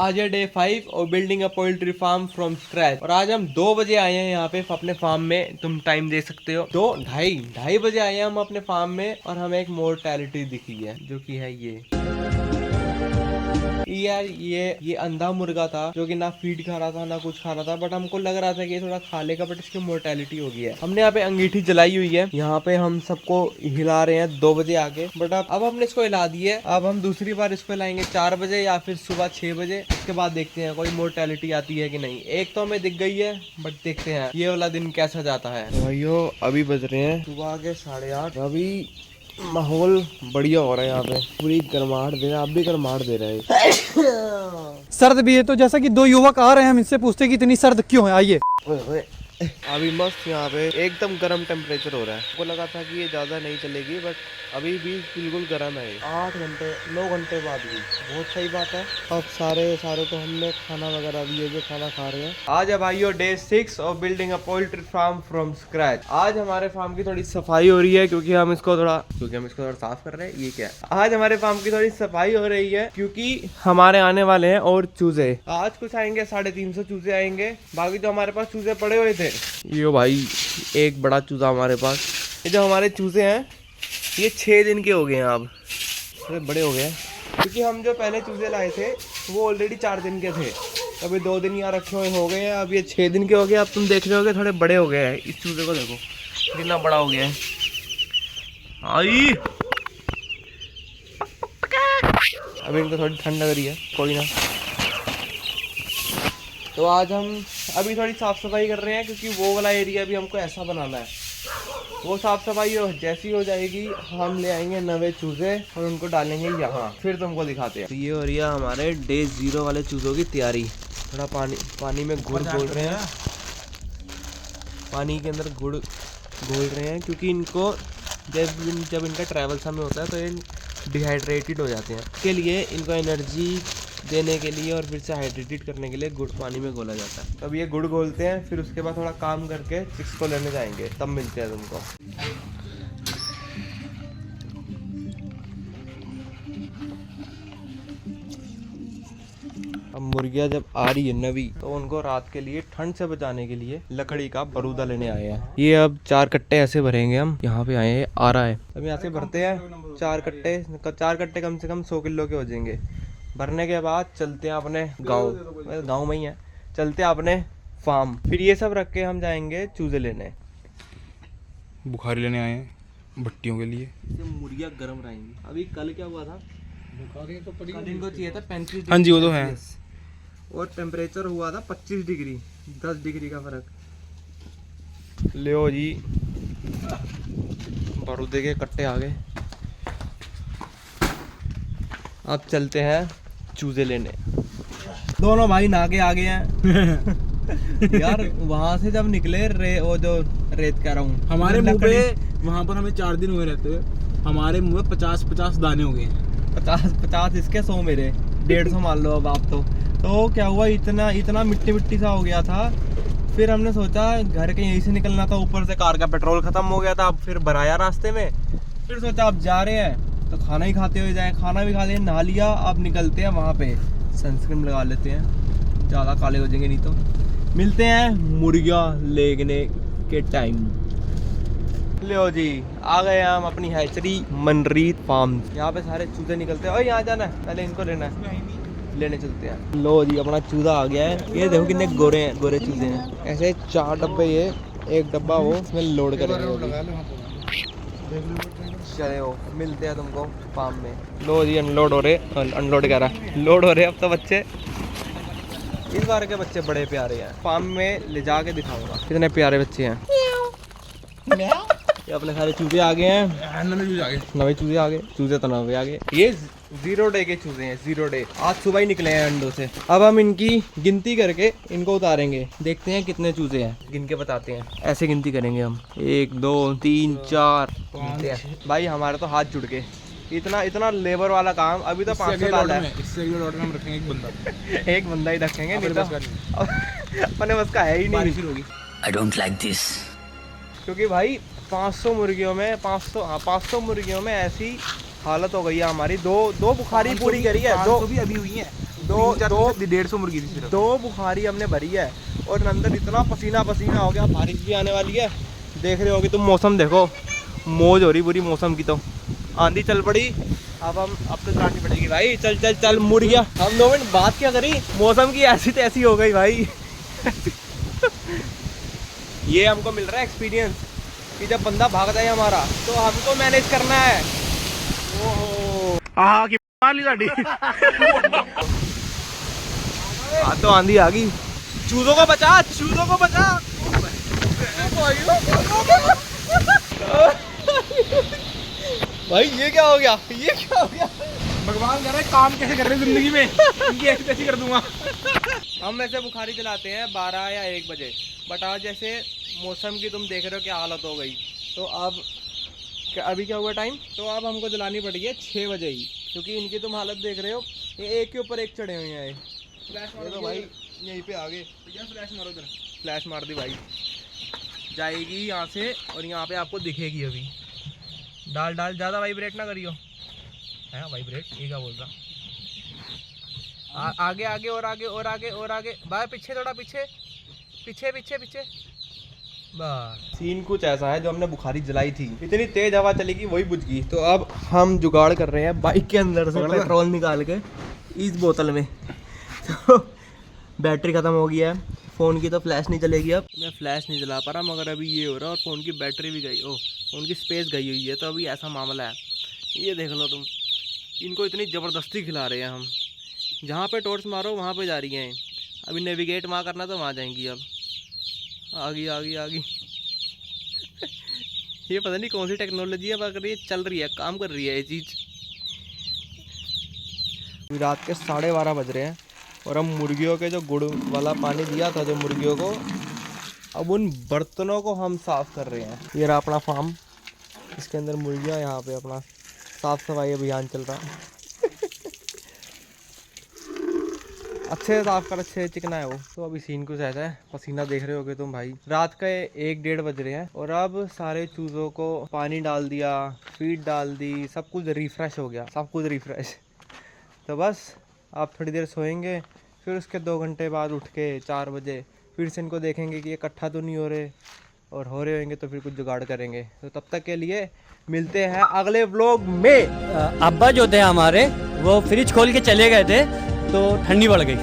आज है डे 5 और building a poultry farm from scratch. और आज हम 2 बजे आए हैं यहाँ पे अपने फार्म में। तुम टाइम दे सकते हो, 2 ढाई बजे आए हैं हम अपने फार्म में। और हमें एक मोर्टेलिटी दिखी है जो कि है ये यार, ये अंधा मुर्गा था जो कि ना फीड खा रहा था ना कुछ खा रहा था, बट हमको लग रहा था कि ये थोड़ा खा लेगा, बट इसकी मोर्टेलिटी हो गई है। हमने यहाँ पे अंगीठी जलाई हुई है, यहाँ पे हम सबको हिला रहे हैं 2 बजे आके। बट अब हमने इसको हिला दी है। अब हम दूसरी बार इसको हिलाएंगे 4 बजे या फिर सुबह 6 बजे। उसके बाद देखते हैं कोई मोर्टेलिटी आती है कि नहीं। एक तो हमें दिख गई है, बट देखते हैं ये वाला दिन कैसा जाता है। भाइयों अभी बज रहे हैं सुबह के 8:30। अभी माहौल बढ़िया हो रहा है यहाँ पे, पूरी गर्माहट दे रहा है। आप भी गर्माहट दे रहे हैं। सर्द भी है, तो जैसा कि 2 युवक आ रहे हैं, हम इनसे पूछते हैं कि इतनी सर्द क्यों है। आइए। ओए अभी मस्त यहाँ पे एकदम गर्म टेम्परेचर हो रहा है। हमको लगा था कि ये ज्यादा नहीं चलेगी, बट अभी भी बिल्कुल गर्म है। 8 घंटे 9 घंटे बाद भी बहुत सही बात है। अब सारे तो हमने खाना वगैरह दिए जो खाना खा रहे हैं। आज है भाइयों डे 6 और building a poultry farm from scratch. आज हमारे फार्म की थोड़ी सफाई हो रही है क्योंकि हम इसको थोड़ा साफ कर रहे हैं। ये क्या है, आज हमारे फार्म की थोड़ी सफाई हो रही है क्योंकि हमारे आने वाले हैं और चूजे। आज कुछ आएंगे 350 चूजे आएंगे। बाकी जो हमारे पास चूजे पड़े हुए थे, ये भाई एक बड़ा चूजा हमारे पास। ये जो हमारे चूजे हैं ये 6 दिन के हो गए हैं। अब थोड़े बड़े हो गए हैं क्योंकि हम जो पहले चूजे लाए थे वो ऑलरेडी 4 दिन के थे। अभी 2 दिन यहाँ रखे हुए हो गए हैं। अब ये 6 दिन के हो गए। अब तुम देख रहे होगे थोड़े बड़े हो गए हैं। इस चूजे को देखो कितना बड़ा हो गया है। आई अभी इनको थोड़ी ठंड लग रही है, कोई ना। तो आज हम अभी थोड़ी साफ सफाई कर रहे हैं क्योंकि वो वाला एरिया भी हमको ऐसा बनाना है। वो साफ सफाई जैसी हो जाएगी हम ले आएंगे नवे चूजे और उनको डालेंगे यहाँ। फिर तुमको दिखाते हैं। तो ये हो रही है हमारे डे 0 वाले चूजों की तैयारी। थोड़ा पानी में गुड़ घोल रहे हैं, पानी के अंदर गुड़ घोल रहे हैं क्योंकि इनको जब इनका ट्रैवल समय होता है तो ये डिहाइड्रेटेड हो जाते हैं। इसके लिए इनको एनर्जी देने के लिए और फिर से हाइड्रेटेड करने के लिए गुड़ पानी में घोला जाता है। अब ये गुड़ घोलते हैं, फिर उसके बाद थोड़ा काम करके चिक्स को लेने जाएंगे, तब मिलते हैं तुमको। अब मुर्गियाँ जब आ रही है नवी, तो उनको रात के लिए ठंड से बचाने के लिए लकड़ी का बरूदा लेने आए हैं। ये अब 4 कट्टे ऐसे भरेंगे हम। यहाँ पे आए हैं, आ रहा है। अब यहाँ से भरते हैं 4 कट्टे कम से कम 100 किलो के हो जाएंगे। भरने के बाद चलते हैं अपने गांव में ही है, चलते हैं अपने फार्म। फिर ये सब रख के हम जाएंगे चूजे लेने। बुखारी लेने आए हैं भट्टियों के लिए। मुर्गियाँ गर्म रहेंगी। अभी कल क्या हुआ था, बुखारी तो पड़ी, कल इनको चाहिए था 35 डिग्री। हाँ जी वो तो है। और टेम्परेचर हुआ था 25 डिग्री, 10 डिग्री का फर्क। ले जी बरूदे के कट्टे आ गए। अब चलते हैं चूजे लेने। दोनों भाई नागे आ गए हैं। यार वहां से जब निकले वो जो रेत कह रहा हूँ, हमारे मुंह पे वहाँ पर हमें 4 दिन हुए रहते हुए हमारे मुंह में 50 दाने हो गए। 50 इसके 100 मेरे, 150 मान लो अब आप। तो क्या हुआ, इतना मिट्टी सा हो गया था। फिर हमने सोचा घर के यहीं से निकलना था, ऊपर से कार का पेट्रोल खत्म हो गया था। अब फिर भराया रास्ते में। फिर सोचा अब जा रहे हैं तो खाना ही खाते हुए जाएं। खाना भी खा लिया, नहा लिया। अब निकलते हैं वहाँ पे, सनस्क्रीन लगा लेते हैं, ज़्यादा काले हो जाएंगे नहीं तो। मिलते हैं मुर्गियाँ लेने के टाइम। लो जी आ गए हम अपनी हैचरी मनरीत फार्म। यहाँ पे सारे चूजे निकलते हैं। और यहाँ जाना है, पहले इनको लेना है, लेने चलते हैं। लो जी अपना चूजा आ गया है। ये देखो कितने गोरे चूजे हैं। ऐसे 4 डब्बे, ये एक डब्बा वो इसमें लोड करेंगे। चले हो, मिलते हैं तुमको फार्म में। लो जी अनलोड हो रहे, अनलोड कह रहा, लोड हो रहे। अब तो बच्चे, इस बार के बच्चे बड़े प्यारे हैं। फार्म में ले जाके दिखाऊंगा कितने प्यारे बच्चे हैं। ये अपने सारे चूजे आ गए हैं, नवे चूजे आ गए। चूजे तो नवे आ गए। ये 0 डे के चूजे हैं, 0 डे। आज सुबह ही निकले हैं अंडों से। अब हम इनकी गिनती करके इनको उतारेंगे, देखते हैं कितने चूजे हैं, गिन के बताते हैं। ऐसे गिनती करेंगे हम, 1 2 3 4 भाई हमारे तो हाथ जुड़ गए। इतना लेबर वाला काम। अभी तो 500 डाला है। इससे अगले लॉट में हम रखेंगे एक बंदा। एक बंदा ही रखेंगे, नहीं तो अपने बस का है ही नहीं। I don't like this. क्योंकि भाई 500 मुर्गियों में 500 मुर्गियों में ऐसी हालत हो गई है हमारी। दो बुखारी पूरी करी है। 500 भी अभी हुई है। 150 मुर्गी थी सिर्फ। 2 बुखारी हमने भरी है और अंदर इतना पसीना पसीना हो गया। बारिश भी आने वाली है, देख रहे होगे तुम। मौसम देखो, मौज हो रही पूरी मौसम की। तो आंधी चल पड़ी, अब तो चलानी पड़ेगी भाई। चल चल चल, मुड़ गया। हम 2 मिनट बात क्या करी, मौसम की ऐसी तैसी हो गई भाई। ये हमको मिल रहा है एक्सपीरियंस कि जब बंदा भाग जाए हमारा तो हमको मैनेज करना है। हाँ की मार ली गाड़ी। तो आंधी आ गई। चूजों को बचा, चूजों को बचा। भाई ये क्या हो गया, ये क्या हो गया। भगवान कर रहे काम कैसे कर रहे हैं जिंदगी में, इनकी ऐसी तैसी कर दूंगा। हम वैसे बुखारी चलाते हैं 12 या 1 बजे, बट आज जैसे मौसम की तुम देख रहे हो क्या हालत हो गई, तो अब अभी क्या हुआ टाइम, तो अब हमको जलानी पड़ी है 6 बजे ही, क्योंकि इनकी तुम हालत देख रहे हो, ये एक के ऊपर एक चढ़े हुए हैं। फ्लैश ये तो भाई यहीं पे आगे फ्लैश मारो इधर। फ्लैश मार दी भाई, जाएगी यहाँ से और यहाँ पे आपको दिखेगी। अभी डाल डाल, ज़्यादा वाइब्रेट ना करियो। है वाइब्रेट, ये क्या बोल रहा। आगे आगे और आगे और आगे और आगे, बाहर पीछे, थोड़ा पीछे पीछे पीछे पीछे। बस सीन कुछ ऐसा है, जो हमने बुखारी जलाई थी, इतनी तेज हवा चलेगी वही बुझ गई। तो अब हम जुगाड़ कर रहे हैं बाइक के अंदर से पेट्रोल निकाल के इस बोतल में। तो बैटरी ख़त्म हो गया है फ़ोन की, तो फ्लैश नहीं चलेगी। अब मैं फ्लैश नहीं जला पा रहा, मगर अभी ये हो रहा है और फ़ोन की बैटरी भी गई, फ़ोन की स्पेस गई हुई है। तो अभी ऐसा मामला है, ये देख लो तुम। इनको इतनी ज़बरदस्ती खिला रहे हैं हम, जहाँ पे टॉर्च मारो वहाँ पे जा रही हैं। अभी नेविगेट वहाँ करना तो वहाँ जाएंगी। अब आगी आगी आगी। ये पता नहीं कौन सी टेक्नोलॉजी है, मगर ये चल रही है, काम कर रही है ये चीज़। रात के 12:30 बज रहे हैं और हम मुर्गियों के जो गुड़ वाला पानी दिया था जो मुर्गियों को, अब उन बर्तनों को हम साफ़ कर रहे हैं। ये रहा अपना फार्म, इसके अंदर मुर्गियाँ, यहाँ पे अपना साफ़ सफाई अभियान चल रहा है। अच्छे से साफ कर, अच्छे से चिकना है वो। तो अभी सीन कुछ ऐसा है, पसीना देख रहे होगे तुम भाई। रात के 1-1:30 बज रहे हैं और अब सारे चूज़ों को पानी डाल दिया, फीड डाल दी, सब कुछ रिफ़्रेश हो गया, सब कुछ रिफ़्रेश। तो बस आप थोड़ी देर सोएंगे, फिर उसके 2 घंटे बाद उठ के 4 बजे फिर से इनको देखेंगे कि ये इकट्ठा तो नहीं हो रहे, और हो रहे होंगे तो फिर कुछ जुगाड़ करेंगे। तो तब तक के लिए मिलते हैं अगले व्लॉग में। अब्बा जो थे हमारे, वो फ्रिज खोल के चले गए थे तो ठंडी बढ़ गई।